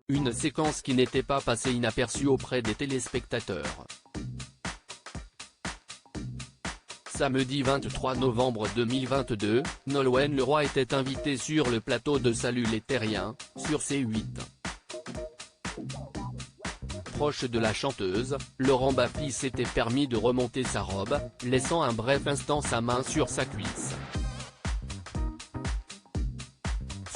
une séquence qui n'était pas passée inaperçue auprès des téléspectateurs. Samedi 23 novembre 2022, Nolwenn Leroy était invitée sur le plateau de Salut les Terriens, sur C8. Proche de la chanteuse, Laurent Baffy s'était permis de remonter sa robe, laissant un bref instant sa main sur sa cuisse.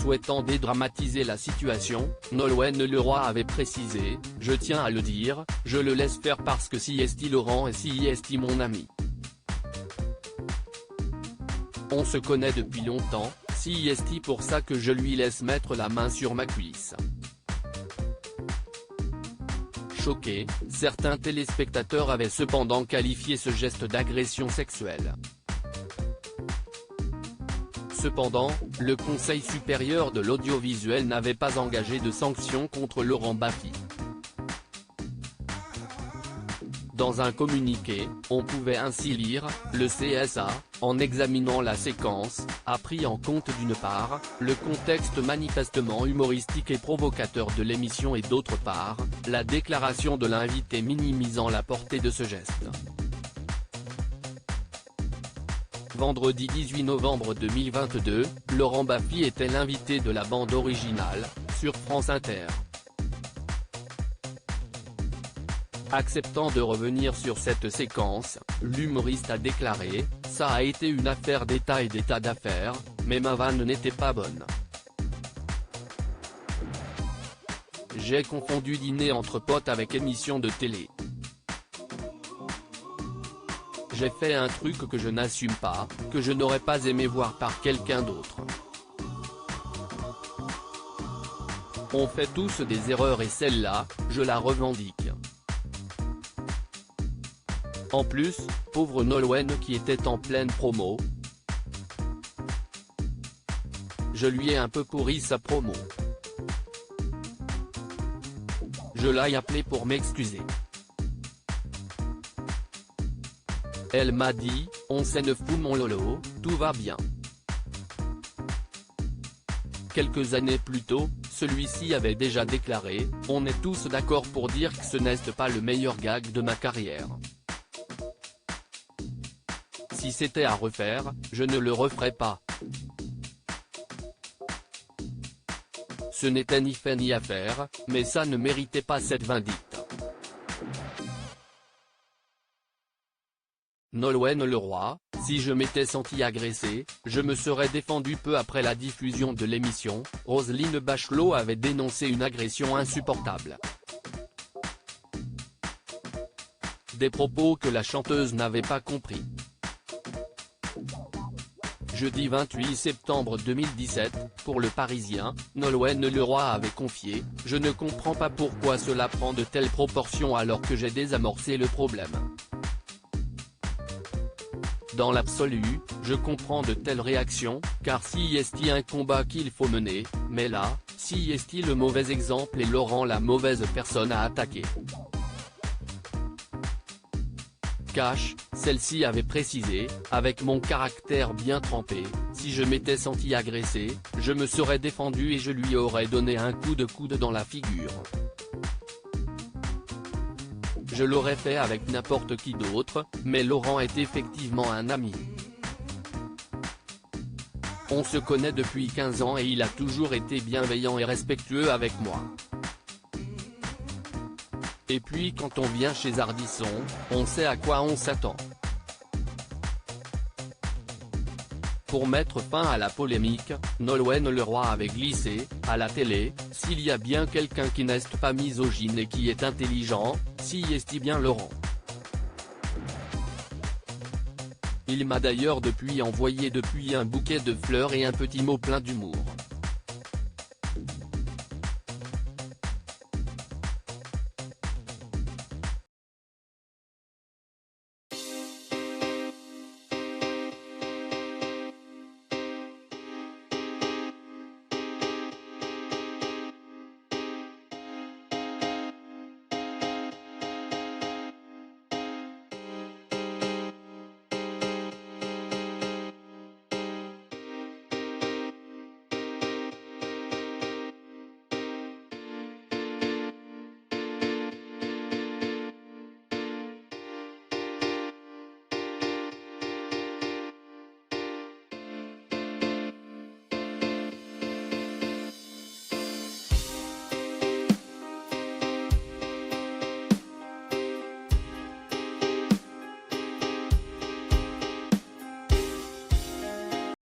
Souhaitant dédramatiser la situation, Nolwenn Leroy avait précisé « Je tiens à le dire, je le laisse faire parce que si est Laurent et si est mon ami. On se connaît depuis longtemps, si est pour ça que je lui laisse mettre la main sur ma cuisse ». Choqués, certains téléspectateurs avaient cependant qualifié ce geste d'agression sexuelle. Cependant, le Conseil supérieur de l'audiovisuel n'avait pas engagé de sanctions contre Laurent Baffy. Dans un communiqué, on pouvait ainsi lire « Le CSA, en examinant la séquence, a pris en compte d'une part, le contexte manifestement humoristique et provocateur de l'émission et d'autre part, la déclaration de l'invité minimisant la portée de ce geste ». Vendredi 18 novembre 2022, Laurent Baffy était l'invité de la bande originale, sur France Inter. Acceptant de revenir sur cette séquence, l'humoriste a déclaré « Ça a été une affaire d'État et d'état d'affaires, mais ma vanne n'était pas bonne. J'ai confondu dîner entre potes avec émission de télé. J'ai fait un truc que je n'assume pas, que je n'aurais pas aimé voir par quelqu'un d'autre. On fait tous des erreurs et celle-là, je la revendique. En plus, pauvre Nolwenn qui était en pleine promo. Je lui ai un peu pourri sa promo. Je l'ai appelée pour m'excuser. Elle m'a dit, on s'en fout mon lolo, tout va bien. Quelques années plus tôt, celui-ci avait déjà déclaré, on est tous d'accord pour dire que ce n'est pas le meilleur gag de ma carrière. Si c'était à refaire, je ne le referais pas. Ce n'était ni fait ni à faire, mais ça ne méritait pas cette vindicte. Nolwenn Leroy, si je m'étais senti agressé, je me serais défendu peu après la diffusion de l'émission, Roselyne Bachelot avait dénoncé une agression insupportable. Des propos que la chanteuse n'avait pas compris. Jeudi 28 septembre 2017, pour Le Parisien, Nolwenn Leroy avait confié « Je ne comprends pas pourquoi cela prend de telles proportions alors que j'ai désamorcé le problème. Dans l'absolu, je comprends de telles réactions, car si est un combat qu'il faut mener, mais là, si est le mauvais exemple et Laurent la mauvaise personne à attaquer. » Cash, celle-ci avait précisé, avec mon caractère bien trempé, si je m'étais senti agressé, je me serais défendu et je lui aurais donné un coup de coude dans la figure. Je l'aurais fait avec n'importe qui d'autre, mais Laurent est effectivement un ami. On se connaît depuis 15 ans et il a toujours été bienveillant et respectueux avec moi. Et puis quand on vient chez Ardisson, on sait à quoi on s'attend. Pour mettre fin à la polémique, Nolwenn Leroy avait glissé, à la télé, s'il y a bien quelqu'un qui n'est pas misogyne et qui est intelligent, si est bien Laurent. Il m'a d'ailleurs depuis envoyé un bouquet de fleurs et un petit mot plein d'humour.